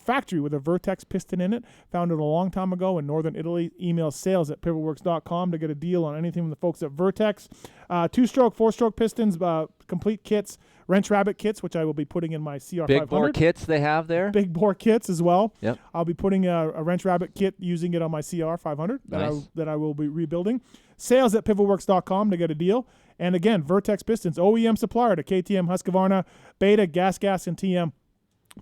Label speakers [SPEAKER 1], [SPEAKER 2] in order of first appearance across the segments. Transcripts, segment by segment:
[SPEAKER 1] factory with a Vertex piston in it. Found it a long time ago in northern Italy. Email sales@pivotworks.com to get a deal on anything from the folks at Vertex. 2-stroke, 4-stroke pistons, complete kits, wrench rabbit kits, which I will be putting in my CR500.
[SPEAKER 2] Big bore kits they have there?
[SPEAKER 1] Big bore kits as well.
[SPEAKER 2] Yep.
[SPEAKER 1] I'll be putting a wrench rabbit kit, using it on my CR500
[SPEAKER 2] Nice.
[SPEAKER 1] that I will be rebuilding. Sales@pivotworks.com to get a deal. And again, Vertex pistons, OEM supplier to KTM, Husqvarna, Beta, Gas, and TM.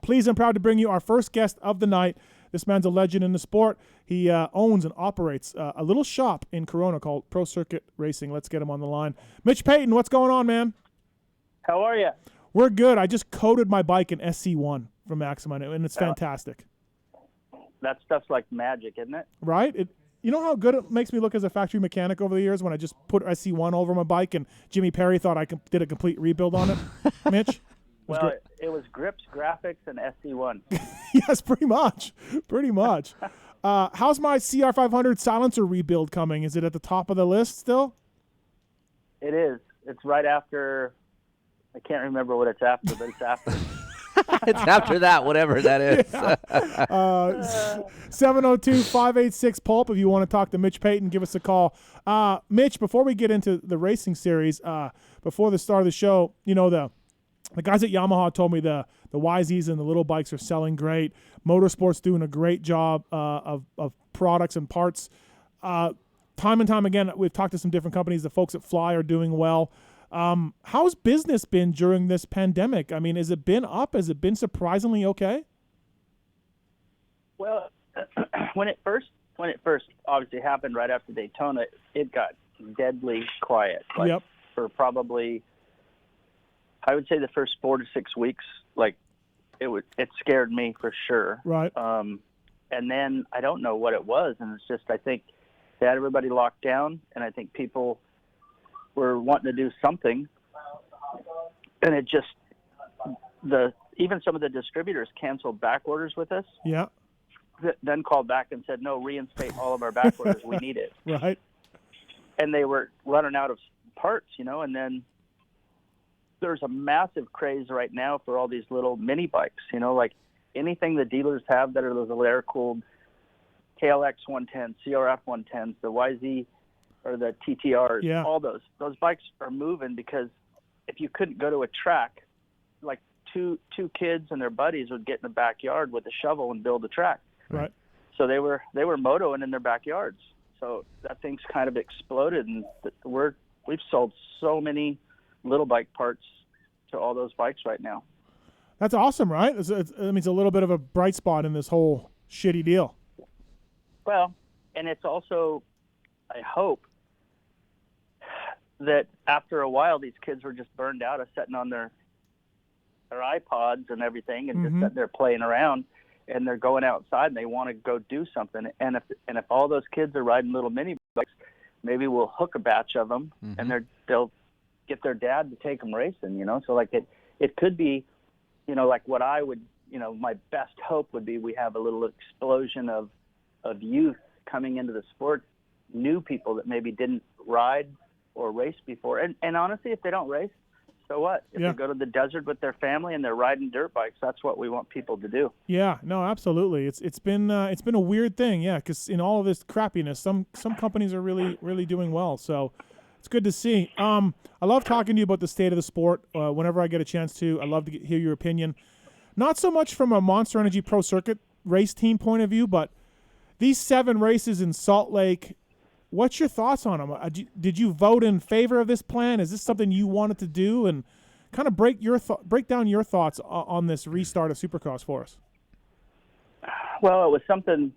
[SPEAKER 1] Pleased and proud to bring you our first guest of the night. This man's a legend in the sport. He owns and operates a little shop in Corona called Pro Circuit Racing. Let's get him on the line. Mitch Payton, what's going on, man?
[SPEAKER 3] How are you?
[SPEAKER 1] We're good. I just coated my bike in SC1 from Maxima, and it's fantastic.
[SPEAKER 3] That stuff's like magic, isn't it?
[SPEAKER 1] Right? You know how good it makes me look as a factory mechanic over the years when I just put SC1 over my bike and Jimmy Perry thought I did a complete rebuild on it, Mitch?
[SPEAKER 3] Well, it was grips, graphics, and SC1.
[SPEAKER 1] Yes, pretty much. How's my CR500 silencer rebuild coming? Is it at the top of the list still?
[SPEAKER 3] It is. It's right after. I can't remember what it's after, but it's after.
[SPEAKER 2] It's after that, whatever that is.
[SPEAKER 1] 702-586-PULP. If you want to talk to Mitch Payton, give us a call. Mitch, before we get into the racing series, before the start of the show, the guys at Yamaha told me the YZs and the little bikes are selling great. Motorsport's doing a great job of products and parts. Time and time again, we've talked to some different companies. The folks at Fly are doing well. How's business been during this pandemic? I mean, has it been up? Has it been surprisingly okay?
[SPEAKER 3] Well, when it first obviously happened right after Daytona, it got deadly quiet.
[SPEAKER 1] Yep.
[SPEAKER 3] For probably, I would say the first 4 to 6 weeks, it scared me for sure.
[SPEAKER 1] Right.
[SPEAKER 3] And then I don't know what it was, and it's just I think they had everybody locked down, and I think people were wanting to do something, and it just even some of the distributors canceled back orders with us.
[SPEAKER 1] Yeah.
[SPEAKER 3] Then called back and said, no, reinstate all of our back orders. We need it.
[SPEAKER 1] Right.
[SPEAKER 3] And they were running out of parts, and then there's a massive craze right now for all these little mini bikes, like anything the dealers have that are those air-cooled KLX 110, CRF 110s, the YZ or the TTRs,
[SPEAKER 1] yeah.
[SPEAKER 3] All those bikes are moving because if you couldn't go to a track, like two kids and their buddies would get in the backyard with a shovel and build a track.
[SPEAKER 1] Right.
[SPEAKER 3] So they were motoing in their backyards. So that thing's kind of exploded, and we've sold so many little bike parts to all those bikes right now.
[SPEAKER 1] That's awesome, right? It's a little bit of a bright spot in this whole shitty deal.
[SPEAKER 3] Well, and it's also, I hope, that after a while these kids were just burned out of sitting on their iPods and everything and just sitting there playing around, and they're going outside and they want to go do something. And if all those kids are riding little mini bikes, maybe we'll hook a batch of them and they'll get their dad to take them racing, So it could be, like what I would, my best hope would be we have a little explosion of youth coming into the sport, new people that maybe didn't ride or race before. And honestly, if they don't race, so what? If they go to the desert with their family and they're riding dirt bikes, that's what we want people to do. Yeah,
[SPEAKER 1] no, absolutely. It's been a weird thing, because in all of this crappiness, some companies are really, really doing well. So it's good to see. I love talking to you about the state of the sport. Whenever I get a chance to, I love to hear your opinion. Not so much from a Monster Energy Pro Circuit race team point of view, but these 7 races in Salt Lake, what's your thoughts on them? Did you vote in favor of this plan? Is this something you wanted to do? And kind of break down your thoughts on this restart of Supercross for us.
[SPEAKER 3] Well, it was something,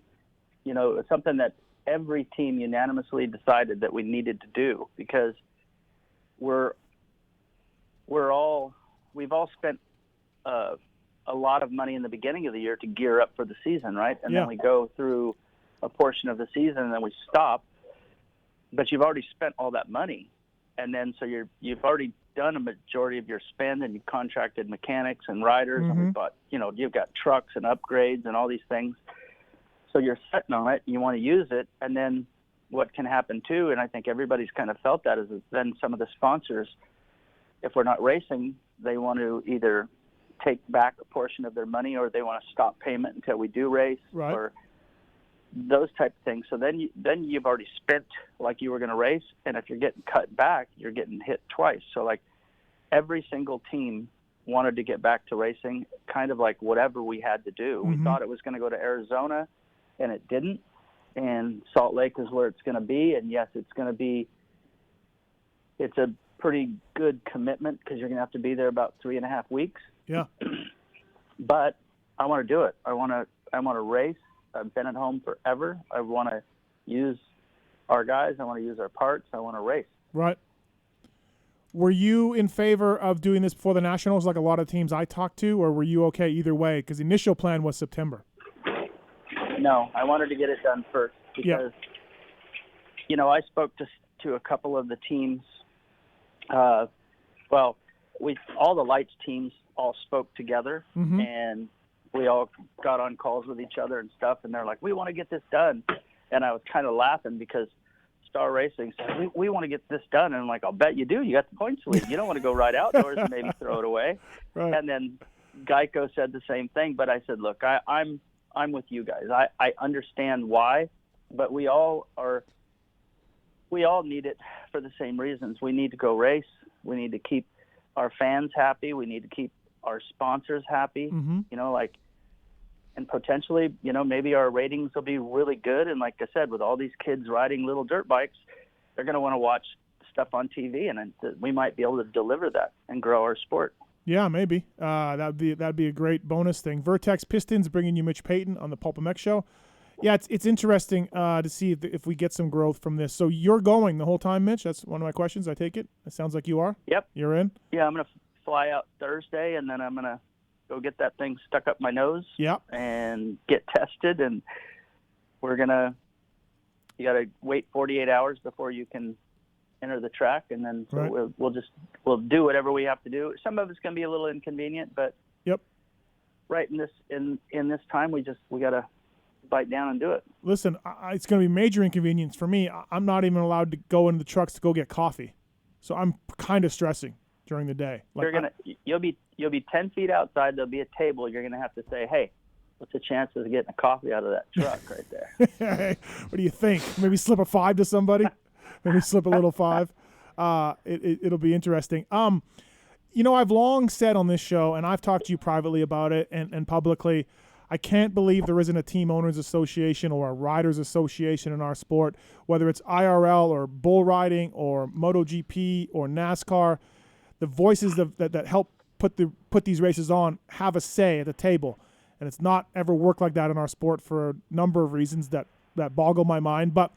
[SPEAKER 3] that every team unanimously decided that we needed to do because we've all spent a lot of money in the beginning of the year to gear up for the season, right? And then we go through a portion of the season and then we stop. But you've already spent all that money, and then so you've already done a majority of your spend, and you've contracted mechanics and riders, and we bought, you've got trucks and upgrades and all these things. So you're sitting on it, you want to use it, and then what can happen too, and I think everybody's kind of felt that, is then some of the sponsors, if we're not racing, they want to either take back a portion of their money, or they want to stop payment until we do race,
[SPEAKER 1] Right.
[SPEAKER 3] or those type of things. So then you've already spent like you were going to race, and if you're getting cut back, you're getting hit twice. So like every single team wanted to get back to racing, kind of like whatever we had to do.
[SPEAKER 1] Mm-hmm.
[SPEAKER 3] We thought it was going to go to Arizona, and it didn't. And Salt Lake is where it's going to be. And yes, it's a pretty good commitment because you're going to have to be there about 3.5 weeks.
[SPEAKER 1] Yeah.
[SPEAKER 3] But I want to do it. I want to race. I've been at home forever. I want to use our guys. I want to use our parts. I want to race.
[SPEAKER 1] Right. Were you in favor of doing this before the Nationals like a lot of teams I talked to, or were you okay either way? Because the initial plan was September.
[SPEAKER 3] No, I wanted to get it done first because, I spoke to a couple of the teams. All the lights teams all spoke together,
[SPEAKER 1] Mm-hmm.
[SPEAKER 3] and we all got on calls with each other and stuff, and they're like, we want to get this done. And I was kind of laughing because Star Racing said, we want to get this done. And I'm like, I'll bet you do. You got the points lead. You don't want to go right outdoors and maybe throw it away.
[SPEAKER 1] Right.
[SPEAKER 3] And then Geico said the same thing. But I said, look, I'm with you guys. I understand why, but we all need it for the same reasons. We need to go race. We need to keep our fans happy. We need to keep our sponsors happy.
[SPEAKER 1] Mm-hmm.
[SPEAKER 3] And potentially, maybe our ratings will be really good. And like I said, with all these kids riding little dirt bikes, they're going to want to watch stuff on TV, and we might be able to deliver that and grow our sport.
[SPEAKER 1] Yeah, maybe. That'd be a great bonus thing. Vertex Pistons bringing you Mitch Payton on the Pulp MX show. Yeah, it's interesting to see if we get some growth from this. So you're going the whole time, Mitch? That's one of my questions, I take it. It sounds like you are.
[SPEAKER 3] Yep.
[SPEAKER 1] You're in?
[SPEAKER 3] Yeah, I'm going to fly out Thursday, and then I'm going to go get that thing stuck up my nose.
[SPEAKER 1] Yep.
[SPEAKER 3] And get tested, and you got to wait 48 hours before you can enter the track, and then so
[SPEAKER 1] right.
[SPEAKER 3] we'll do whatever we have to do. Some of it's going to be a little inconvenient, but
[SPEAKER 1] yep.
[SPEAKER 3] Right in this time, we got to bite down and do it.
[SPEAKER 1] Listen, it's going to be major inconvenience for me. I'm not even allowed to go into the trucks to go get coffee, so I'm kind of stressing during the day.
[SPEAKER 3] You'll be 10 feet outside. There'll be a table. You're going to have to say, hey, what's the chances of getting a coffee out of that truck right there?
[SPEAKER 1] Hey, what do you think? Maybe slip a 5 to somebody? Maybe slip a little 5. It'll be interesting. I've long said on this show, and I've talked to you privately about it and publicly, I can't believe there isn't a team owners association or a riders association in our sport, whether it's IRL or bull riding or MotoGP or NASCAR. The voices that help put these races on have a say at the table, and it's not ever worked like that in our sport for a number of reasons that boggle my mind. But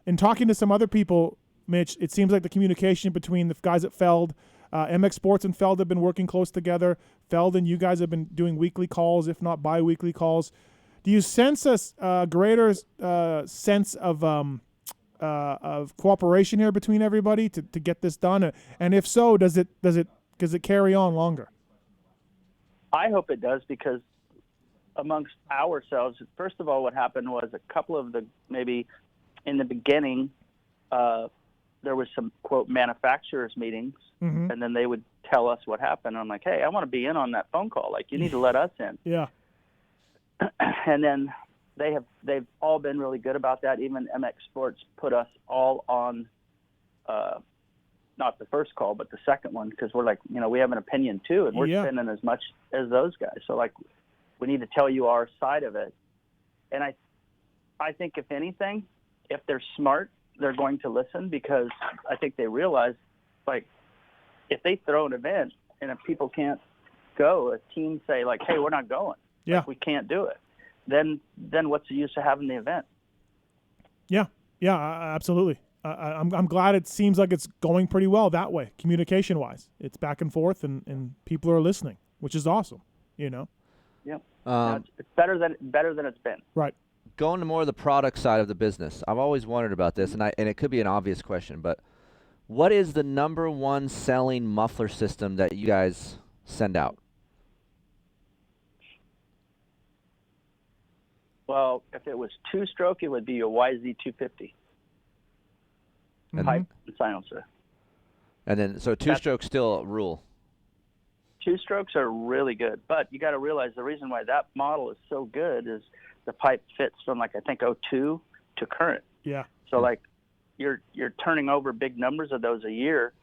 [SPEAKER 1] in talking to some other people, Mitch, it seems like the communication between the guys at Feld, MX Sports and Feld have been working close together. Feld and you guys have been doing weekly calls, if not bi-weekly calls. Do you sense a greater sense of cooperation here between everybody to get this done? And if so, does it carry on longer?
[SPEAKER 3] I hope it does, because amongst ourselves, first of all, what happened was a couple of maybe in the beginning, there was some, quote, manufacturers meettive,
[SPEAKER 1] mm-hmm.
[SPEAKER 3] and then they would tell us what happened. I'm like, hey, I want to be in on that phone call. Like, you need to let us in.
[SPEAKER 1] Yeah.
[SPEAKER 3] And then they've all been really good about that. Even MX Sports put us all on, not the first call, but the second one, because we're like, we have an opinion too, and we're spending as much as those guys. So like, we need to tell you our side of it. And I think if anything, if they're smart, they're going to listen, because I think they realize, like, if they throw an event and if people can't go, a team say like, hey, we're not going.
[SPEAKER 1] Yeah.
[SPEAKER 3] Like, we can't do it. Then what's the use of having the event?
[SPEAKER 1] Yeah, absolutely. I'm glad it seems like it's going pretty well that way, communication-wise. It's back and forth, and people are listening, which is awesome,
[SPEAKER 3] Yeah. It's better than it's been.
[SPEAKER 1] Right.
[SPEAKER 2] Going to more of the product side of the business, I've always wondered about this, and it could be an obvious question, but what is the number one selling muffler system that you guys send out?
[SPEAKER 3] Well, if it was two-stroke, it would be a YZ250
[SPEAKER 2] And
[SPEAKER 3] pipe and silencer.
[SPEAKER 2] And then, so two-stroke still a rule.
[SPEAKER 3] two strokes are really good, but you got to realize the reason why that model is so good is the pipe fits from like I think 02 to current.
[SPEAKER 1] Yeah.
[SPEAKER 3] So like you're turning over big numbers of those a year,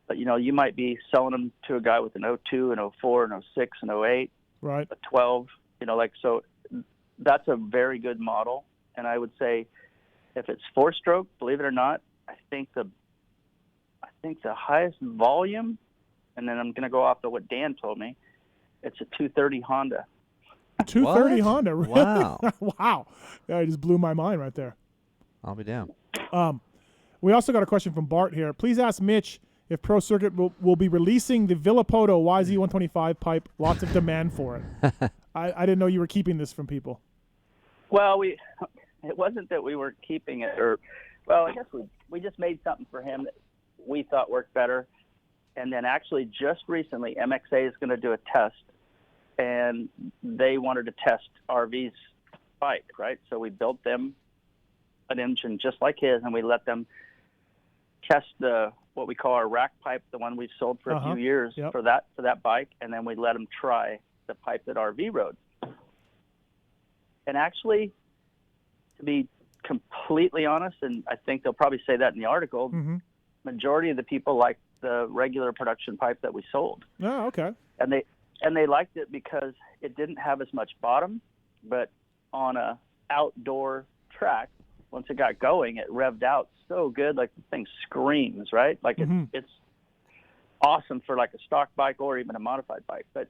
[SPEAKER 3] but you might be selling them to a guy with an 02 and 04 and 06 and 08,
[SPEAKER 1] Right.
[SPEAKER 3] a 12. So that's a very good model. And I would say if it's 4-stroke, believe it or not, I think the highest volume, and then I'm going to go off of what Dan told me, it's a 230 Honda.
[SPEAKER 1] 230
[SPEAKER 2] What?
[SPEAKER 1] Honda. Really?
[SPEAKER 2] Wow.
[SPEAKER 1] Wow. Yeah, it just blew my mind right there.
[SPEAKER 2] I'll be down.
[SPEAKER 1] We also got a question from Bart here. Please ask Mitch if Pro Circuit will be releasing the Villapoto YZ125 pipe. Lots of demand for it. I didn't know you were keeping this from people.
[SPEAKER 3] Well, it wasn't that we were keeping it, I guess we just made something for him that we thought worked better. And then actually just recently, MXA is going to do a test, and they wanted to test RV's bike, right? So we built them an engine just like his, and we let them test what we call our rack pipe, the one we've sold for a few years for that bike, and then we let them try the pipe that RV rode. And actually, to be completely honest, and I think they'll probably say that in the article, majority of the people liked the regular production pipe that we sold.
[SPEAKER 1] Oh, okay.
[SPEAKER 3] And they liked it because it didn't have as much bottom, but on a outdoor track, once it got going, it revved out so good, like the thing screams, right? Like it's awesome for like a stock bike or even a modified bike. But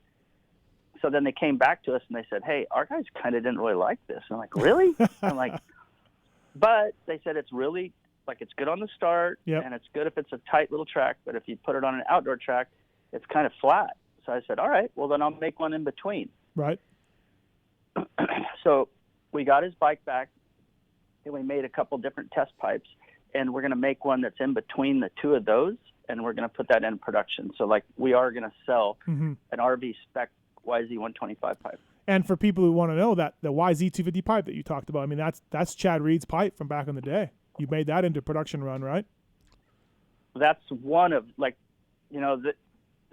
[SPEAKER 3] so then they came back to us and they said, hey, our guys kind of didn't really like this. And I'm like, really? I'm like, but they said it's really, like it's good on the start, and it's good if it's a tight little track, but if you put it on an outdoor track, it's kind of flat. So I said, all right, well then I'll make one in between.
[SPEAKER 1] Right.
[SPEAKER 3] So we got his bike back, and we made a couple different test pipes, and we're going to make one that's in between the two of those, and we're going to put that in production. So like we are going to sell an RV spec YZ125 pipe.
[SPEAKER 1] And for people who want to know, that the YZ250 pipe that you talked about, I mean, that's Chad Reed's pipe from back in the day. You made that into production run, right?
[SPEAKER 3] That's one of, like, the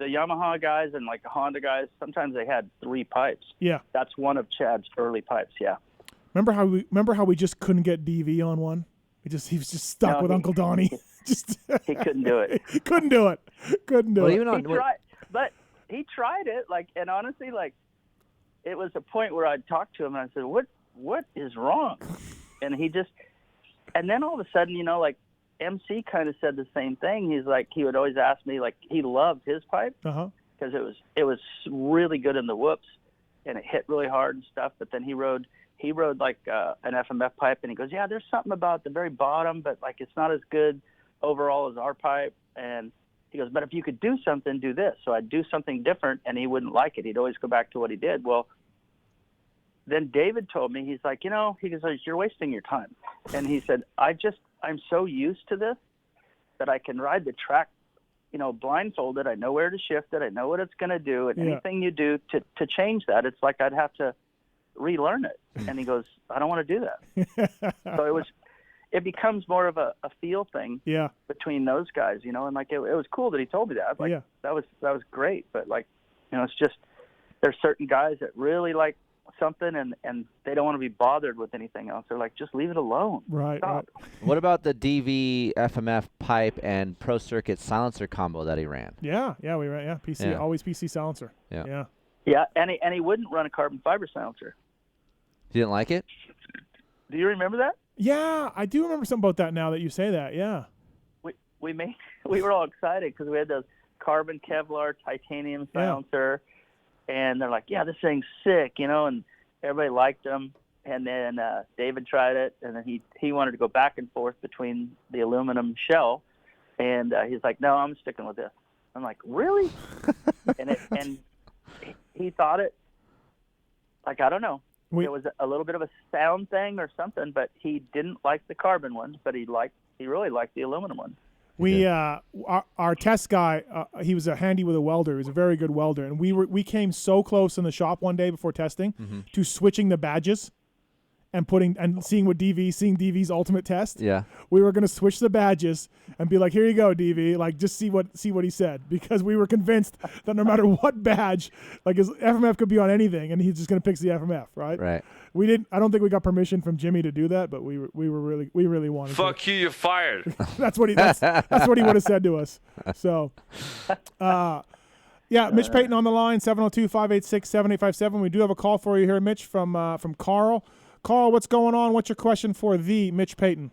[SPEAKER 3] Yamaha guys and like the Honda guys, sometimes they had 3 pipes.
[SPEAKER 1] Yeah.
[SPEAKER 3] That's one of Chad's early pipes, yeah.
[SPEAKER 1] Remember how we just couldn't get DV on one? He was just stuck with Uncle Donnie.
[SPEAKER 3] He couldn't do it.
[SPEAKER 1] Couldn't do it.
[SPEAKER 3] But he tried it, like, and honestly, like, it was a point where I'd talk to him and I said, what is wrong? And and then all of a sudden, like MC kind of said the same thing. He's like, he would always ask me, like, he loved his pipe because it was really good in the whoops and it hit really hard and stuff. But then he rode like an FMF pipe, and he goes, yeah, there's something about the very bottom, but like it's not as good overall as our pipe. And he goes, but if you could do something, do this. So I'd do something different, and he wouldn't like it. He'd always go back to what he did. Well, then David told me, he's like, he goes, you're wasting your time. And he said, I'm so used to this that I can ride the track, blindfolded. I know where to shift it. I know what it's going to do. And anything you do to change that, it's like I'd have to relearn it. And he goes, I don't want to do that. So it becomes more of a feel thing between those guys, and like it was cool that he told me that. Like that was great. But like, it's just there's certain guys that really like something and they don't want to be bothered with anything else. They're like, just leave it alone.
[SPEAKER 1] Right.
[SPEAKER 2] What about the DV FMF pipe and Pro Circuit silencer combo that he ran?
[SPEAKER 1] Yeah, we ran. Yeah, PC, always PC silencer. Yeah.
[SPEAKER 3] Yeah, and he wouldn't run a carbon fiber silencer.
[SPEAKER 2] You didn't like it?
[SPEAKER 3] Do you remember that?
[SPEAKER 1] Yeah, I do remember something about that now that you say that. Yeah.
[SPEAKER 3] We were all excited because we had those carbon Kevlar titanium silencer, and they're like, yeah, this thing's sick, and everybody liked them. And then David tried it, and then he wanted to go back and forth between the aluminum shell, and he's like, no, I'm sticking with this. I'm like, really? and he thought it, like, I don't know. It was a little bit of a sound thing or something, but he didn't like the carbon ones, but he really liked the aluminum one.
[SPEAKER 1] Our test guy, he was handy with a welder. He was a very good welder, and we came so close in the shop one day before testing to switching the badges, and seeing DV's ultimate test.
[SPEAKER 2] Yeah.
[SPEAKER 1] We were going to switch the badges and be like, here you go, DV. Like, just see what he said, because we were convinced that no matter what badge, like his FMF could be on anything, and he's just going to pick the FMF, right?
[SPEAKER 2] Right.
[SPEAKER 1] We didn't. I don't think we got permission from Jimmy to do that, but we really wanted.
[SPEAKER 4] Fuck you, you're fired.
[SPEAKER 1] That's what he would have said to us. So, yeah, Mitch Payton on the line, 702-586-7857. We do have a call for you here, Mitch, from Carl. Carl, what's going on? What's your question for the Mitch Payton?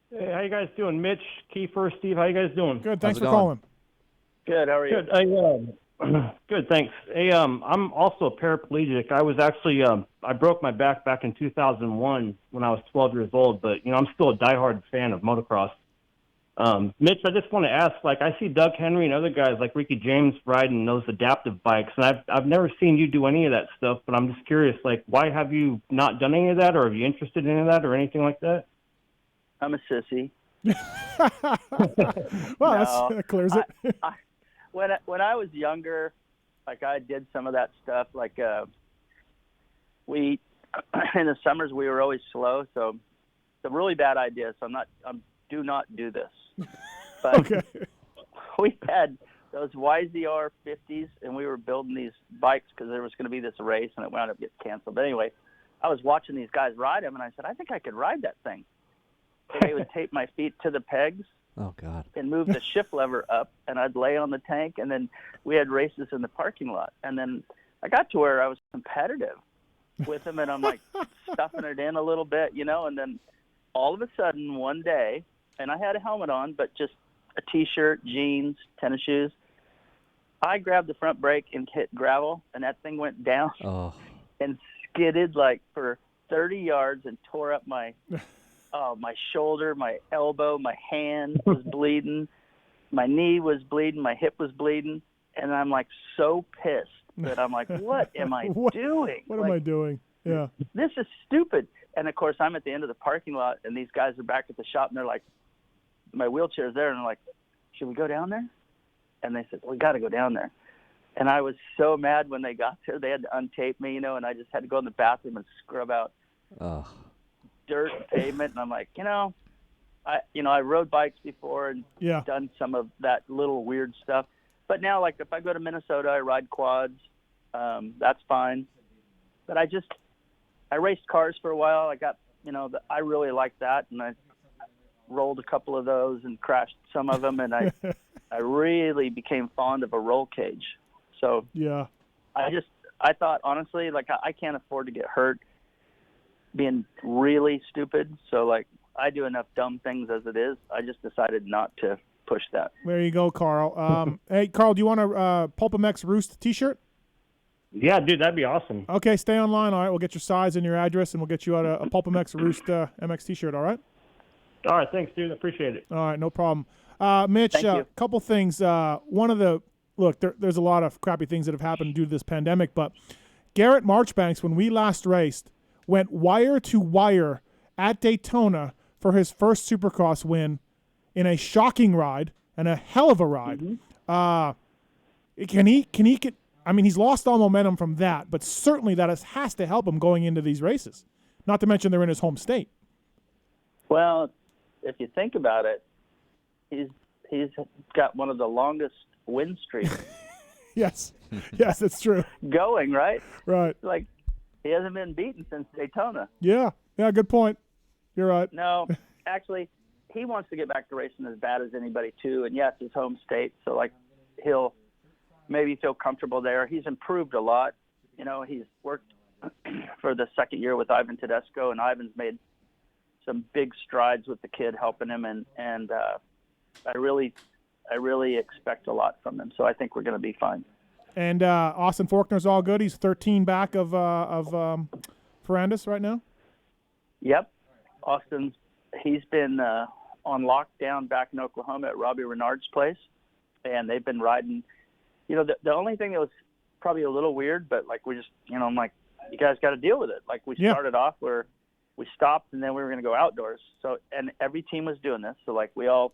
[SPEAKER 5] Hey, how you guys doing? Mitch, Kiefer, Steve, how you guys doing?
[SPEAKER 1] Good. Thanks
[SPEAKER 2] How's it
[SPEAKER 1] for
[SPEAKER 2] going?
[SPEAKER 1] calling.
[SPEAKER 3] Good. How are you?
[SPEAKER 5] Good. Good, thanks. Hey, I'm also a paraplegic. I was actually I broke my back in 2001 when I was 12 years old, but I'm still a diehard fan of motocross. Mitch, I just want to ask, like, I see Doug Henry and other guys like Ricky James riding those adaptive bikes, and I've never seen you do any of that stuff, but I'm just curious, like, why have you not done any of that, or are you interested in any of that, or anything like that?
[SPEAKER 3] I'm a sissy.
[SPEAKER 1] Well, that clears it.
[SPEAKER 3] When I was younger, like, I did some of that stuff. Like, we in the summers we were always slow, so it's a really bad idea. So do not do this. But
[SPEAKER 1] Okay.
[SPEAKER 3] we had those YZR 50s, and we were building these bikes because there was going to be this race, and it wound up getting canceled. But anyway, I was watching these guys ride them, and I said, I think I could ride that thing. And they would tape my feet to the pegs
[SPEAKER 2] Oh God.
[SPEAKER 3] and move the shift lever up, and I'd lay on the tank, and then we had races in the parking lot. And then I got to where I was competitive with them, and I'm like stuffing it in a little bit, and then all of a sudden one day, and I had a helmet on, but just a T-shirt, jeans, tennis shoes, I grabbed the front brake and hit gravel, and that thing went down
[SPEAKER 2] Oh.
[SPEAKER 3] and skidded like for 30 yards and tore up my shoulder, my elbow, my hand was bleeding, my knee was bleeding, my hip was bleeding, and I'm like so pissed that I'm like, what am I doing?
[SPEAKER 1] What am I doing? Yeah.
[SPEAKER 3] This is stupid. And of course, I'm at the end of the parking lot, and these guys are back at the shop, and they're like, my wheelchair's there, and I'm like, should we go down there? And they said, we got to go down there. And I was so mad when they got there. They had to untape me, and I just had to go in the bathroom and scrub out
[SPEAKER 2] Oh.
[SPEAKER 3] dirt and pavement. And I'm like, I rode bikes before and
[SPEAKER 1] Yeah.
[SPEAKER 3] done some of that little weird stuff. But now, like, if I go to Minnesota, I ride quads. That's fine. But I raced cars for a while. I got, I really liked that, and I rolled a couple of those and crashed some of them, and I really became fond of a roll cage. So
[SPEAKER 1] Yeah.
[SPEAKER 3] I thought, honestly, like, I can't afford to get hurt being really stupid. So, like, I do enough dumb things as it is. I just decided not to push that.
[SPEAKER 1] There you go, Carl. Hey, Carl, do you want a PulpMX Roost T-shirt?
[SPEAKER 5] Yeah, dude, that'd be awesome.
[SPEAKER 1] Okay, stay online. All right, we'll get your size and your address, and we'll get you out a PulpMX Roost MX T-shirt. All right.
[SPEAKER 5] All right, thanks, dude. Appreciate it.
[SPEAKER 1] All right, no problem. Mitch,
[SPEAKER 3] Thank you.
[SPEAKER 1] couple things. One of the there's a lot of crappy things that have happened due to this pandemic, but Garrett Marchbanks, when we last raced, went wire to wire at Daytona for his first Supercross win in a shocking ride and a hell of a ride.
[SPEAKER 3] Mm-hmm.
[SPEAKER 1] I mean, he's lost all momentum from that, but certainly that has to help him going into these races. Not to mention they're in his home state.
[SPEAKER 3] Well, if you think about it, he's got one of the longest win streaks
[SPEAKER 1] Yes, yes, it's true.
[SPEAKER 3] going, right?
[SPEAKER 1] Right.
[SPEAKER 3] Like, he hasn't been beaten since Daytona.
[SPEAKER 1] Yeah, good point. You're right.
[SPEAKER 3] No, actually, he wants to get back to racing as bad as anybody, too. And, yes, his home state, so, like, he'll maybe feel comfortable there. He's improved a lot. He's worked for the second year with Ivan Tedesco, and Ivan's made some big strides with the kid, helping him, and I really expect a lot from him. So I think we're going to be fine.
[SPEAKER 1] And Austin Faulkner's all good. He's 13 back of Ferrandis right now.
[SPEAKER 3] Yep, he's been on lockdown back in Oklahoma at Robbie Renard's place, and they've been riding. The only thing that was probably a little weird, but like we just, I'm like, you guys got to deal with it. Like we started off where we stopped and then we were going to go outdoors. So, and every team was doing this. So like we all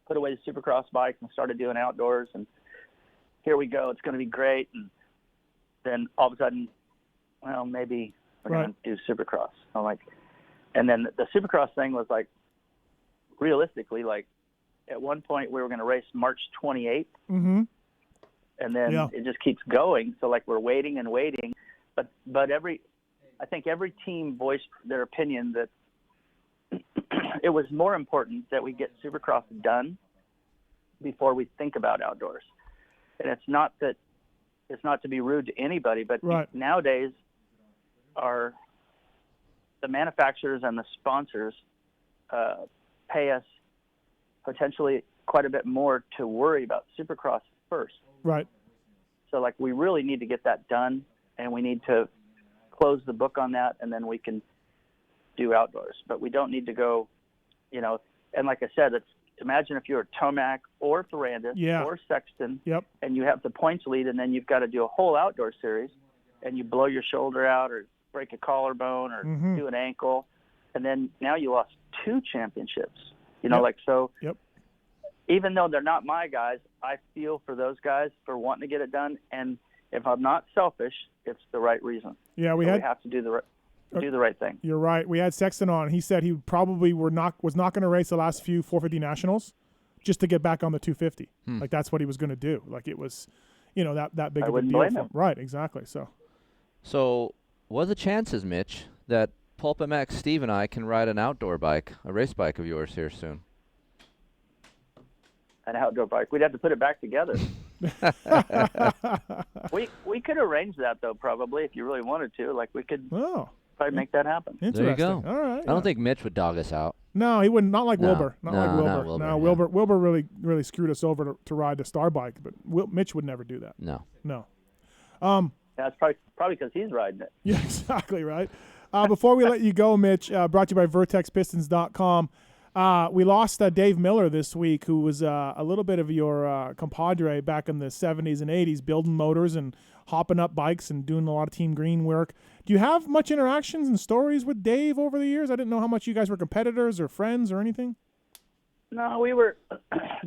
[SPEAKER 3] put away the Supercross bikes and started doing outdoors, and here we go. It's going to be great. And then all of a sudden, well, maybe We're
[SPEAKER 1] Right.
[SPEAKER 3] going to do Supercross. I'm like, and then the Supercross thing was like, realistically, like at one point we were going to race March 28th,
[SPEAKER 1] Mm-hmm.
[SPEAKER 3] and then
[SPEAKER 1] Yeah.
[SPEAKER 3] it just keeps going. So like we're waiting and waiting, but I think every team voiced their opinion that it was more important that we get Supercross done before we think about outdoors. And it's not to be rude to anybody, but
[SPEAKER 1] Right.
[SPEAKER 3] nowadays the manufacturers and the sponsors pay us potentially quite a bit more to worry about Supercross first.
[SPEAKER 1] Right.
[SPEAKER 3] So like we really need to get that done, and we need to close the book on that, and then we can do outdoors. But we don't need to go, and like I said, imagine if you're Tomac or Ferrandis
[SPEAKER 1] Yeah.
[SPEAKER 3] or Sexton,
[SPEAKER 1] Yep.
[SPEAKER 3] and you have the points lead, and then you've got to do a whole outdoor series, and you blow your shoulder out or break a collarbone or
[SPEAKER 1] Mhm.
[SPEAKER 3] do an ankle, and then now you lost 2 championships.
[SPEAKER 1] Yep.
[SPEAKER 3] So
[SPEAKER 1] Yep.
[SPEAKER 3] even though they're not my guys, I feel for those guys for wanting to get it done. And if I'm not selfish, it's the right reason.
[SPEAKER 1] Yeah, we
[SPEAKER 3] So
[SPEAKER 1] had.
[SPEAKER 3] we have to do the right thing.
[SPEAKER 1] You're right. We had Sexton on. He said he probably was not going to race the last few 450 nationals, just to get back on the 250. Like that's what he was going to do. Like it was, that big
[SPEAKER 3] I
[SPEAKER 1] of a
[SPEAKER 3] wouldn't
[SPEAKER 1] deal
[SPEAKER 3] blame
[SPEAKER 1] for
[SPEAKER 3] him.
[SPEAKER 1] him. Right. Exactly.
[SPEAKER 2] So, what are the chances, Mitch, that Pulp MX Steve and I can ride an outdoor bike, a race bike of yours here soon?
[SPEAKER 3] An outdoor bike. We'd have to put it back together. We could arrange that though, probably, if you really wanted to. Like we could
[SPEAKER 1] Oh,
[SPEAKER 3] probably make that happen.
[SPEAKER 1] interesting.
[SPEAKER 2] There you go.
[SPEAKER 1] All right.
[SPEAKER 2] I don't think Mitch would dog us out.
[SPEAKER 1] No, he wouldn't. Not like
[SPEAKER 2] No.
[SPEAKER 1] Wilbur. Not like
[SPEAKER 2] No,
[SPEAKER 1] Wilbur.
[SPEAKER 2] not Wilbur,
[SPEAKER 1] No,
[SPEAKER 2] yeah.
[SPEAKER 1] Wilbur really screwed us over to ride the Star bike, but Mitch would never do that.
[SPEAKER 2] No.
[SPEAKER 1] No.
[SPEAKER 3] That's probably because he's riding it.
[SPEAKER 1] Yeah, exactly right. Before we let you go, Mitch, brought to you by VertexPistons.com. We lost Dave Miller this week, who was a little bit of your compadre back in the 70s and 80s, building motors and hopping up bikes and doing a lot of Team Green work. Do you have much interactions and stories with Dave over the years? I didn't know how much you guys were competitors or friends or anything.
[SPEAKER 3] No, we were.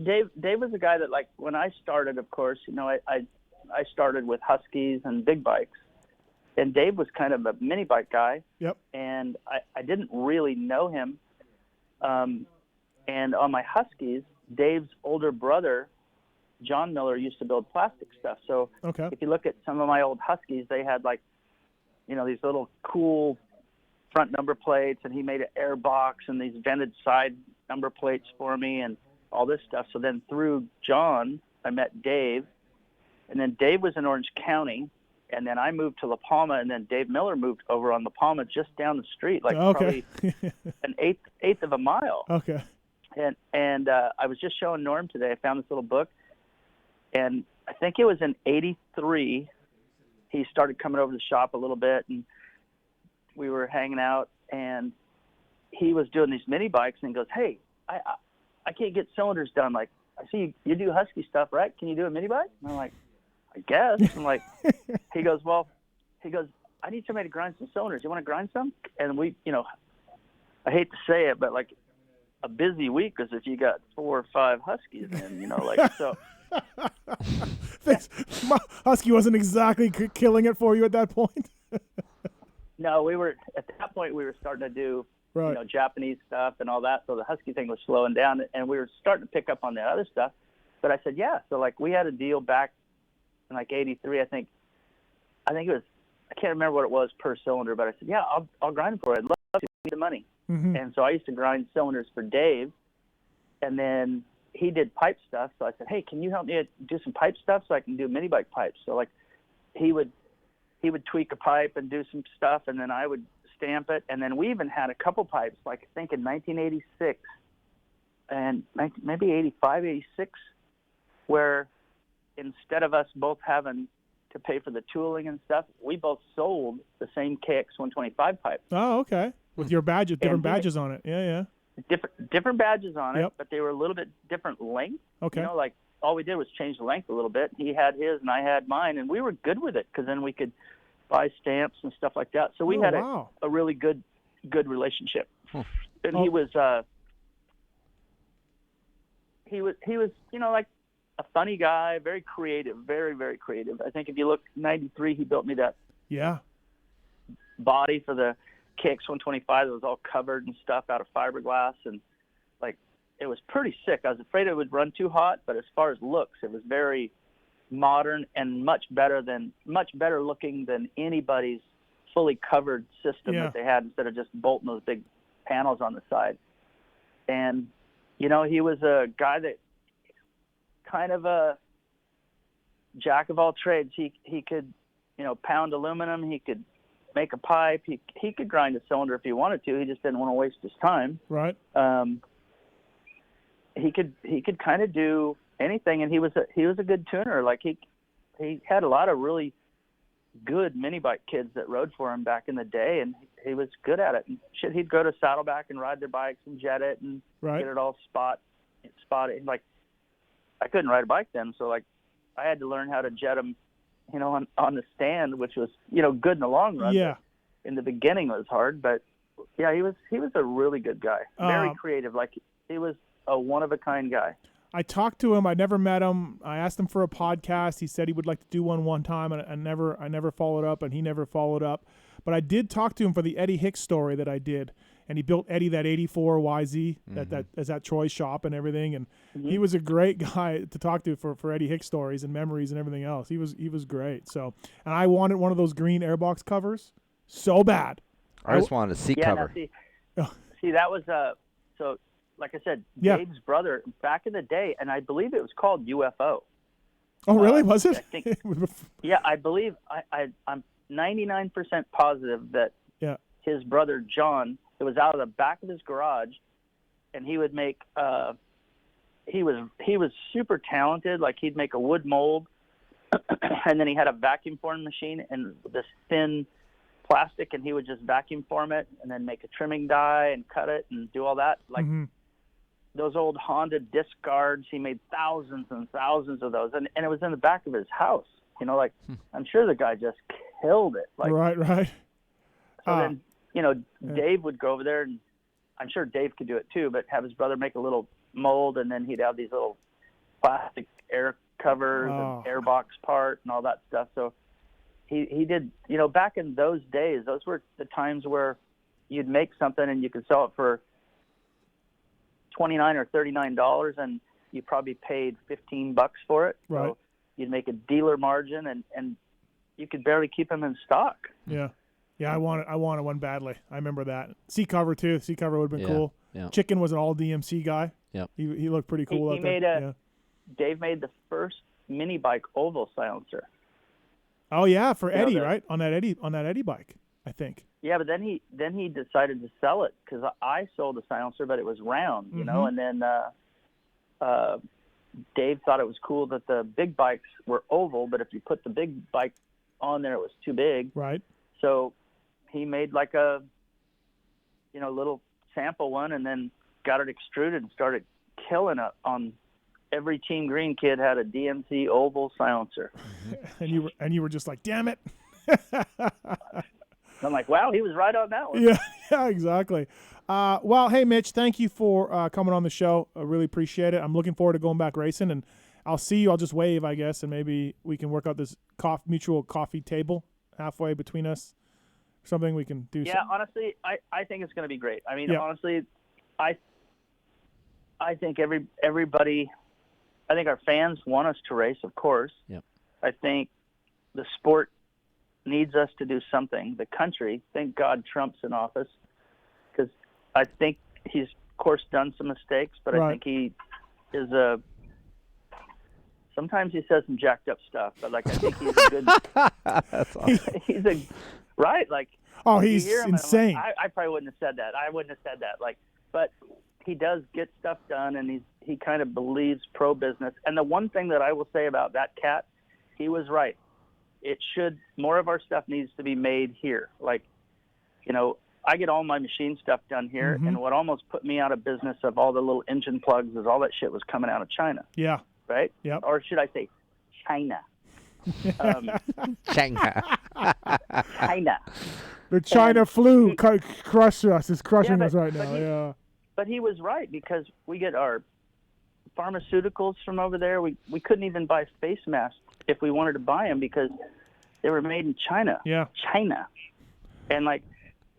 [SPEAKER 3] Dave was a guy that, like, when I started, of course, I started with Huskies and big bikes, and Dave was kind of a mini bike guy.
[SPEAKER 1] Yep.
[SPEAKER 3] And I didn't really know him. And on my Huskies, Dave's older brother, John Miller, used to build plastic stuff. So
[SPEAKER 1] Okay.
[SPEAKER 3] if you look at some of my old Huskies, they had these little cool front number plates, and he made an air box and these vented side number plates for me and all this stuff. So then through John, I met Dave, and then Dave was in Orange County, and then I moved to La Palma, and then Dave Miller moved over on La Palma just down the street, like
[SPEAKER 1] Okay.
[SPEAKER 3] probably an eighth of a mile.
[SPEAKER 1] Okay.
[SPEAKER 3] And I was just showing Norm today. I found this little book, and I think it was in '83. He started coming over to the shop a little bit, and we were hanging out, and he was doing these mini bikes, and he goes, "Hey, I can't get cylinders done. Like, I see you do Husky stuff, right? Can you do a mini bike?" And I'm like, "I guess." I'm like, he goes, "I need somebody to grind some cylinders. You want to grind some?" And we, I hate to say it, but like a busy week is if you got 4 or 5 Huskies in, so.
[SPEAKER 1] Thanks. Husky wasn't exactly killing it for you at that point.
[SPEAKER 3] No, at that point we were starting to do,
[SPEAKER 1] Right.
[SPEAKER 3] Japanese stuff and all that. So the Husky thing was slowing down, and we were starting to pick up on that other stuff. But I said, yeah. So like we had a deal back in like '83, I think it was, I can't remember what it was per cylinder, but I said, yeah, I'll grind for it. I'd love to give the money.
[SPEAKER 1] Mm-hmm.
[SPEAKER 3] And so I used to grind cylinders for Dave, and then he did pipe stuff. So I said, hey, can you help me do some pipe stuff so I can do mini bike pipes? So like he would tweak a pipe and do some stuff, and then I would stamp it. And then we even had a couple pipes, like I think in 1986 and maybe 85, 86, where instead of us both having to pay for the tooling and stuff, we both sold the same KX125 pipe.
[SPEAKER 1] Oh, okay. With your badges, different
[SPEAKER 3] And
[SPEAKER 1] badges on it. Yeah.
[SPEAKER 3] Different badges on it,
[SPEAKER 1] Yep.
[SPEAKER 3] but they were a little bit different length.
[SPEAKER 1] Okay.
[SPEAKER 3] Like all we did was change the length a little bit. He had his and I had mine, and we were good with it because then we could buy stamps and stuff like that. So we had
[SPEAKER 1] wow.
[SPEAKER 3] a really good relationship. And he was like a funny guy, very creative, very, very creative. I think if you look, '93, he built me that
[SPEAKER 1] Yeah.
[SPEAKER 3] body for the kicks 125 that was all covered and stuff out of fiberglass, and like it was pretty sick. I was afraid it would run too hot, but as far as looks, it was very modern and much better looking than anybody's fully covered system that they had, instead of just bolting those big panels on the side. And he was a guy that kind of a jack of all trades. He could pound aluminum, he could make a pipe, he could grind a cylinder if he wanted to. He just didn't want to waste his time.
[SPEAKER 1] Right.
[SPEAKER 3] He could kind of do anything, and he was a good tuner. Like he had a lot of really good mini bike kids that rode for him back in the day, and he was good at it. And he'd go to Saddleback and ride their bikes and jet it and get it all spotted. Like I couldn't ride a bike then, so like I had to learn how to jet them, on the stand, which was good in the long run.
[SPEAKER 1] Yeah.
[SPEAKER 3] In the beginning it was hard, but yeah, he was a really good guy, very creative. Like he was a one of a kind guy.
[SPEAKER 1] I talked to him. I never met him. I asked him for a podcast. He said he would like to do one time, and I never followed up, and he never followed up. But I did talk to him for the Eddie Hicks story that I did, and he built Eddie that 84 YZ that is at Troy's shop and everything. And he was a great guy to talk to for Eddie Hicks stories and memories and everything else. He was great. So, and I wanted one of those green airbox covers so bad.
[SPEAKER 2] I just wanted a seat cover.
[SPEAKER 3] See, that was so. Like I said, Dave's brother back in the day, and I believe it was called UFO.
[SPEAKER 1] Oh, really? Was it?
[SPEAKER 3] I think, yeah, I believe I'm 99% positive that his brother John, it was out of the back of his garage, and he would make. He was super talented. Like he'd make a wood mold, and then he had a vacuum form machine and this thin plastic, and he would just vacuum form it and then make a trimming die and cut it and do all that. Like those old Honda disc guards, he made thousands and thousands of those, and it was in the back of his house. I'm sure the guy just killed it. Like
[SPEAKER 1] right.
[SPEAKER 3] So then Dave would go over there, and I'm sure Dave could do it too, but have his brother make a little mold, and then he'd have these little plastic air covers and airbox part and all that stuff. So he did, back in those days, those were the times where you'd make something and you could sell it for $29 or $39, and you probably paid $15 for it.
[SPEAKER 1] Right.
[SPEAKER 3] So you'd make a dealer margin, and you could barely keep them in stock.
[SPEAKER 1] Yeah. Yeah, I wanted one badly. I remember that. Seat cover too. Seat cover would have been cool.
[SPEAKER 2] Yeah.
[SPEAKER 1] Chicken was an all DMC guy.
[SPEAKER 2] Yep.
[SPEAKER 1] He looked pretty cool out there.
[SPEAKER 3] Dave made the first mini bike oval silencer.
[SPEAKER 1] Oh yeah, for Eddie, right? On that Eddie bike, I think.
[SPEAKER 3] Yeah, but then he decided to sell it, because I sold the silencer, but it was round, and then Dave thought it was cool that the big bikes were oval, but if you put the big bike on there, it was too big.
[SPEAKER 1] Right.
[SPEAKER 3] So he made like a little sample one, and then got it extruded and started killing it on. Every Team Green kid had a DMC oval silencer.
[SPEAKER 1] and you were just like, damn it.
[SPEAKER 3] I'm like, wow, he was right on that one.
[SPEAKER 1] Yeah, exactly. Well, hey, Mitch, thank you for coming on the show. I really appreciate it. I'm looking forward to going back racing, and I'll see you. I'll just wave, I guess, and maybe we can work out this mutual coffee table halfway between us. Something we can do.
[SPEAKER 3] Yeah, honestly, I think it's going to be great. I mean, honestly, I think everybody, I think our fans want us to race, of course.
[SPEAKER 2] Yep.
[SPEAKER 3] I think the sport needs us to do something. The country, thank God Trump's in office, because I think he's, of course, done some mistakes, but I think he is sometimes he says some jacked up stuff, but like I think he's a good.
[SPEAKER 2] That's awesome.
[SPEAKER 3] He's a right, like.
[SPEAKER 1] Oh, he's insane.
[SPEAKER 3] Like, I probably wouldn't have said that. I wouldn't have said that. Like, but he does get stuff done, and he kind of believes pro business. And the one thing that I will say about that cat, he was right. More of our stuff needs to be made here. Like, I get all my machine stuff done here, and what almost put me out of business of all the little engine plugs is all that shit was coming out of China.
[SPEAKER 1] Yeah.
[SPEAKER 3] Right?
[SPEAKER 1] Yep.
[SPEAKER 3] Or should I say China?
[SPEAKER 2] China.
[SPEAKER 3] China.
[SPEAKER 1] The China flu crushed us. It's crushing us right now.
[SPEAKER 3] But he was right, because we get our pharmaceuticals from over there. We couldn't even buy face masks if we wanted to buy them, because they were made in China.
[SPEAKER 1] Yeah.
[SPEAKER 3] China. And like,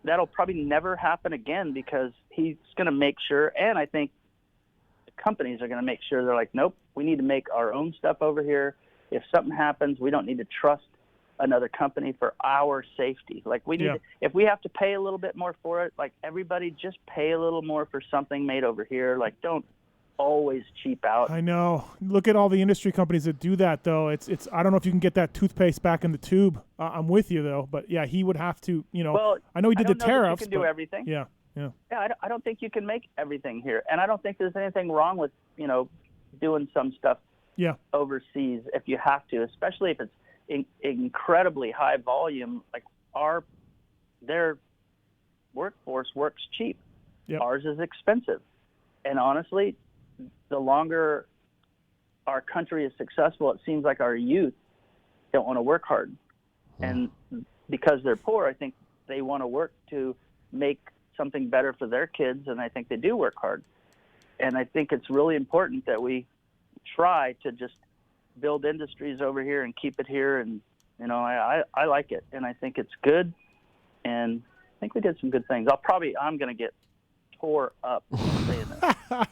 [SPEAKER 3] that'll probably never happen again because he's going to make sure. And I think the companies are going to make sure they're like, nope, we need to make our own stuff over here. If something happens, we don't need to trust another company for our safety. Like we need, if we have to pay a little bit more for it, like everybody just pay a little more for something made over here. Like don't always cheap out.
[SPEAKER 1] I know. Look at all the industry companies that do that, though. It's. I don't know if you can get that toothpaste back in the tube. I'm with you though, but yeah, he would have to.
[SPEAKER 3] Well,
[SPEAKER 1] I know he did the tariffs.
[SPEAKER 3] You can do everything.
[SPEAKER 1] Yeah.
[SPEAKER 3] Yeah, I don't think you can make everything here, and I don't think there's anything wrong with doing some stuff overseas if you have to, especially if it's incredibly high volume. Like their workforce works cheap.
[SPEAKER 1] Yep.
[SPEAKER 3] Ours is expensive, and honestly, the longer our country is successful, it seems like our youth don't want to work hard, and because they're poor, I think they want to work to make something better for their kids, and I think they do work hard. And I think it's really important that we try to just build industries over here and keep it here. And I like it, and I think it's good, and I think we did some good things. I'm going to get tore up saying that.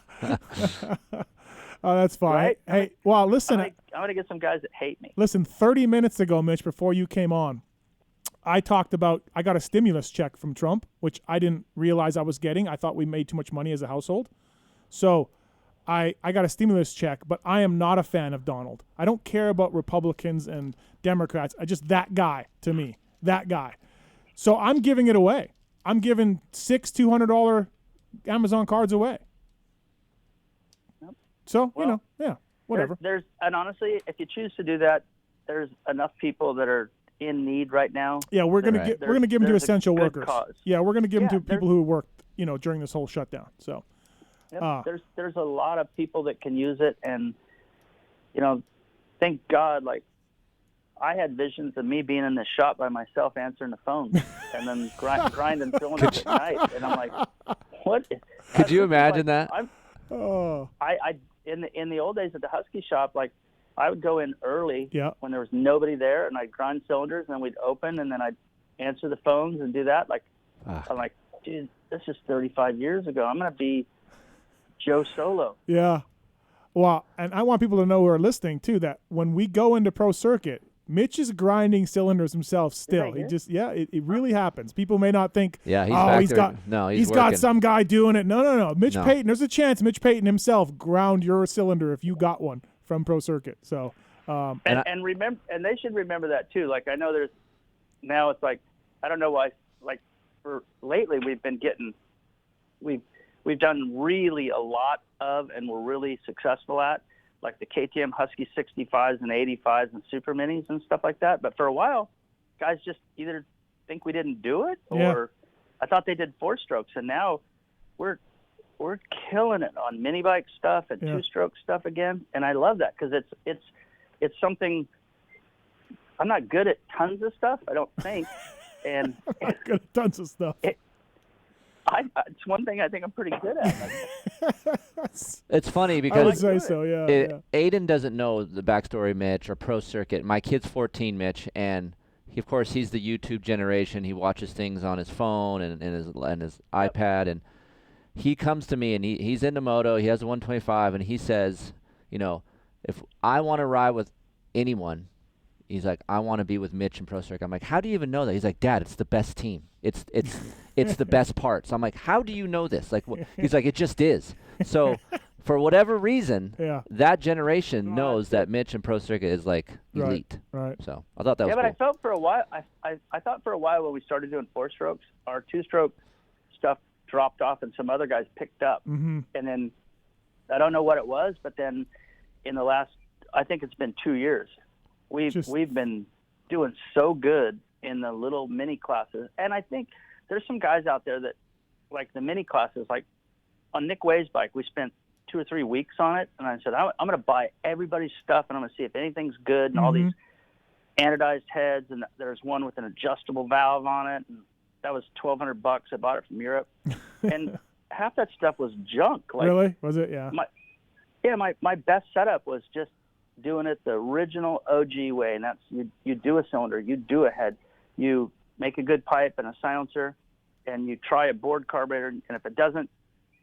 [SPEAKER 1] Oh, that's fine.
[SPEAKER 3] Right?
[SPEAKER 1] Hey, well, listen.
[SPEAKER 3] I'm going to get some guys that hate me.
[SPEAKER 1] Listen, 30 minutes ago, Mitch, before you came on, I talked about I got a stimulus check from Trump, which I didn't realize I was getting. I thought we made too much money as a household. So I got a stimulus check, but I am not a fan of Donald. I don't care about Republicans and Democrats. That guy to me, that guy. So I'm giving it away. I'm giving 6 $200 Amazon cards away. So, whatever.
[SPEAKER 3] And honestly, if you choose to do that, there's enough people that are in need right now.
[SPEAKER 1] Yeah, we're gonna give them to essential workers.
[SPEAKER 3] Cause.
[SPEAKER 1] Yeah, we're gonna give them to people who worked, during this whole shutdown. So,
[SPEAKER 3] there's a lot of people that can use it, and thank God. Like, I had visions of me being in the shop by myself answering the phone, and then grinding cylinders at night, and I'm like, what?
[SPEAKER 2] Could you imagine that?
[SPEAKER 3] In the old days at the Husky shop, like, I would go in early when there was nobody there, and I'd grind cylinders, and then we'd open, and then I'd answer the phones and do that. Like, I'm like, dude, this is 35 years ago. I'm going to be Joe Solo.
[SPEAKER 1] Yeah. Well, and I want people to know who are listening, too, that when we go into Pro Circuit, Mitch is grinding cylinders himself still. He just, it really happens. People may not think, he's got some guy doing it. No. Mitch Payton, there's a chance Mitch Payton himself ground your cylinder if you got one from Pro Circuit. So,
[SPEAKER 3] and remember, and they should remember that too. Like, I know now it's like, I don't know why, like, for lately we've done really a lot of, and we're really successful at, like the KTM Husky 65s and 85s and Super Minis and stuff like that. But for a while, guys just either think we didn't do it, or I thought they did 4-strokes, and now we're killing it on mini bike stuff and 2-stroke stuff again. And I love that because it's something. I'm not good at tons of stuff, I don't think, and
[SPEAKER 1] I'm not good at tons of stuff.
[SPEAKER 3] It's one thing I think I'm pretty good at.
[SPEAKER 2] It's funny because
[SPEAKER 1] I would say so,
[SPEAKER 2] Aiden doesn't know the backstory, Mitch, or Pro Circuit. My kid's 14, Mitch, and of course he's the YouTube generation. He watches things on his phone and his iPad, and he comes to me and he's into moto. He has a 125, and he says, if I want to ride with anyone, he's like, I want to be with Mitch and Pro Circuit. I'm like, how do you even know that? He's like, Dad, it's the best team. It's the best parts. I'm like, how do you know this? Like, he's like, it just is. So, for whatever reason, that generation knows that Mitch and Pro Circuit is like elite.
[SPEAKER 1] Right.
[SPEAKER 2] So I thought that was cool.
[SPEAKER 3] But I felt for a while. I thought for a while when we started doing 4-strokes, our 2-stroke stuff dropped off, and some other guys picked up.
[SPEAKER 1] Mm-hmm.
[SPEAKER 3] And then I don't know what it was, but then in the last, I think it's been 2 years, we've been doing so good in the little mini classes. And I think there's some guys out there that like the mini classes. Like on Nick Way's bike, we spent 2 or 3 weeks on it, and I said, I'm going to buy everybody's stuff, and I'm going to see if anything's good, and all these anodized heads, and there's one with an adjustable valve on it, and that was $1,200. I bought it from Europe, and half that stuff was junk. Like,
[SPEAKER 1] really? Was it? Yeah.
[SPEAKER 3] My best setup was just doing it the original OG way, and that's you do a cylinder, you do a head, you make a good pipe and a silencer, and you try a bored carburetor, and if it doesn't,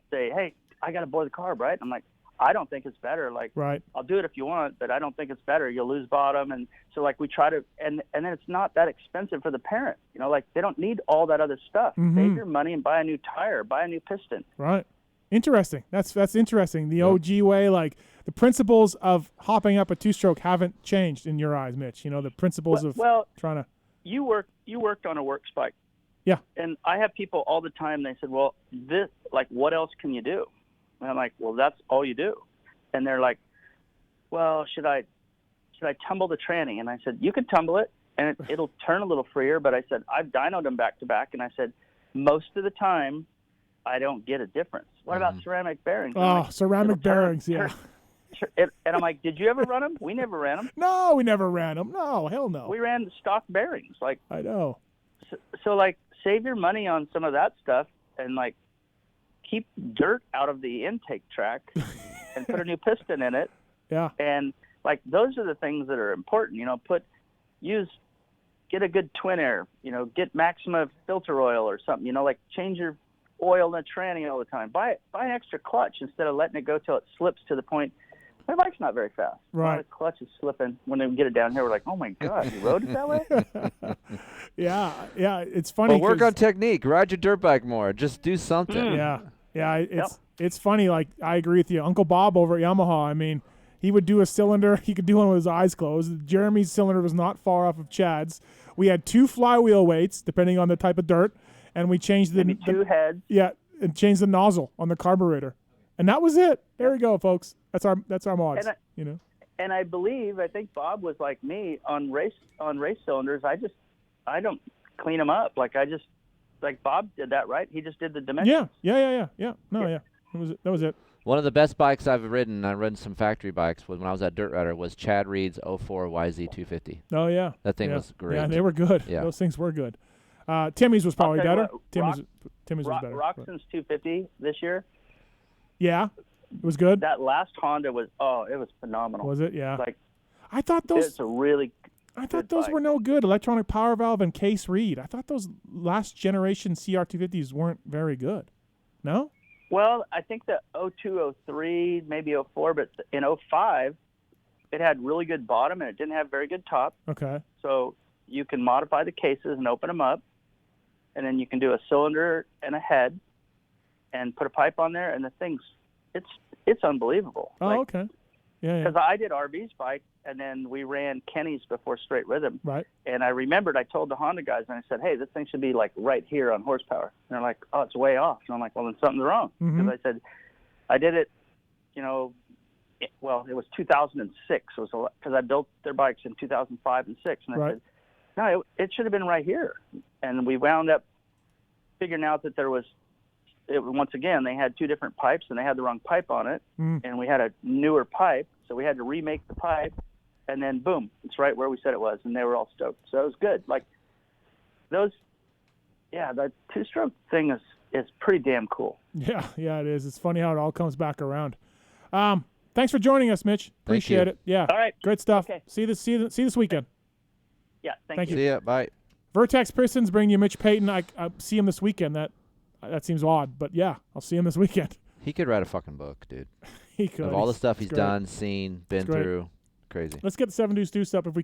[SPEAKER 3] say, hey, I got to bore the carb, right? I'm like, I don't think it's better. Like,
[SPEAKER 1] Right.
[SPEAKER 3] I'll do it if you want, but I don't think it's better. You'll lose bottom. And so, like, we try to, and then it's not that expensive for the parent. You know, like, they don't need all that other stuff. Save your money and buy a new tire, buy a new piston.
[SPEAKER 1] Right. Interesting. That's interesting. The OG way, like, the principles of hopping up a two-stroke haven't changed in your eyes, Mitch. You know, the principles of trying to.
[SPEAKER 3] You worked on a work spike.
[SPEAKER 1] Yeah.
[SPEAKER 3] And I have people all the time, they said, well, this, like, what else can you do? And I'm like, well, that's all you do. And they're like, well, should I tumble the tranny? And I said, you can tumble it, and it'll turn a little freer. But I said, I've dynoed them back to back, and I said, most of the time, I don't get a difference. What about ceramic bearings?
[SPEAKER 1] Oh, ceramic bearings, yeah.
[SPEAKER 3] And I'm like, did you ever run them? We never ran them.
[SPEAKER 1] No, we never ran them. No, hell no.
[SPEAKER 3] We ran the stock bearings. Like,
[SPEAKER 1] I know.
[SPEAKER 3] So like, save your money on some of that stuff, and like, keep dirt out of the intake track and put a new piston in it.
[SPEAKER 1] Yeah.
[SPEAKER 3] And like, those are the things that are important, you know, get a good twin air, you know, get Maxima filter oil or something, you know, like, change your oil in the tranny all the time. Buy an extra clutch instead of letting it go till it slips to the point. My bike's not very fast.
[SPEAKER 1] Right.
[SPEAKER 3] The clutch is slipping. When we get it down here, we're like, oh my God, you rode it that way?
[SPEAKER 1] Yeah. It's funny.
[SPEAKER 2] Well, work on technique. Ride your dirt bike more. Just do something.
[SPEAKER 1] Yeah. It's funny. Like, I agree with you. Uncle Bob over at Yamaha, I mean, he would do a cylinder. He could do one with his eyes closed. Jeremy's cylinder was not far off of Chad's. We had 2 flywheel weights, depending on the type of dirt, and we changed
[SPEAKER 3] Maybe 2 heads.
[SPEAKER 1] Yeah, and changed the nozzle on the carburetor, and that was it. There we go, folks. That's our mods. You know.
[SPEAKER 3] And I think Bob was like me on race cylinders. I don't clean them up. Like, Bob did that, right? He just did the dimensions.
[SPEAKER 1] Yeah. No, yeah. That was it.
[SPEAKER 2] One of the best bikes I've ridden, I ridden some factory bikes when I was at Dirt Rider, was Chad Reed's 04 YZ250.
[SPEAKER 1] Oh, yeah.
[SPEAKER 2] That thing was great.
[SPEAKER 1] Yeah, they were good.
[SPEAKER 2] Yeah.
[SPEAKER 1] Those things were good. Timmy's was probably better. Timmy's was better.
[SPEAKER 3] Roxon's 250 this year.
[SPEAKER 1] Yeah, it was good.
[SPEAKER 3] That last Honda it was phenomenal.
[SPEAKER 1] Was it? Yeah.
[SPEAKER 3] Like,
[SPEAKER 1] I thought those.
[SPEAKER 3] It's a really.
[SPEAKER 1] I thought those were no good. Electronic power valve and case reed. I thought those last generation CR250s weren't very good. No.
[SPEAKER 3] Well, I think the 02, 03, maybe 04, but in 05, it had really good bottom and it didn't have very good top.
[SPEAKER 1] Okay.
[SPEAKER 3] So you can modify the cases and open them up, and then you can do a cylinder and a head, and put a pipe on there, and the thing's it's unbelievable.
[SPEAKER 1] Oh, okay. Yeah.
[SPEAKER 3] Because I did RV's bike, and then we ran Kenny's before Straight Rhythm.
[SPEAKER 1] Right.
[SPEAKER 3] And I remembered I told the Honda guys, and I said, hey, this thing should be like right here on horsepower. And they're like, oh, it's way off. And I'm like, well, then something's wrong. Because I said, I did it, you know, it was 2006. It was because I built their bikes in 2005 and 6. And I said, no, it should have been right here. And we wound up figuring out that once again, they had 2 different pipes, and they had the wrong pipe on it. And we had a newer pipe, so we had to remake the pipe. And then, boom, it's right where we said it was, and they were all stoked. So it was good. Like, the 2-stroke thing is pretty damn cool.
[SPEAKER 1] Yeah, it is. It's funny how it all comes back around. Thanks for joining us, Mitch. Appreciate it. Yeah.
[SPEAKER 3] All right.
[SPEAKER 1] Great stuff.
[SPEAKER 3] Okay.
[SPEAKER 1] See you this weekend.
[SPEAKER 3] Yeah, thank you.
[SPEAKER 2] See ya. Bye.
[SPEAKER 1] Vertex Pistons bring you Mitch Payton. I see him this weekend. That seems odd, but yeah, I'll see him this weekend.
[SPEAKER 2] He could write a fucking book, dude.
[SPEAKER 1] He could.
[SPEAKER 2] Of all the stuff he's
[SPEAKER 1] great.
[SPEAKER 2] done, seen, been
[SPEAKER 1] great.
[SPEAKER 2] through. Crazy.
[SPEAKER 1] Let's get the 7 Deuce Deuce up if we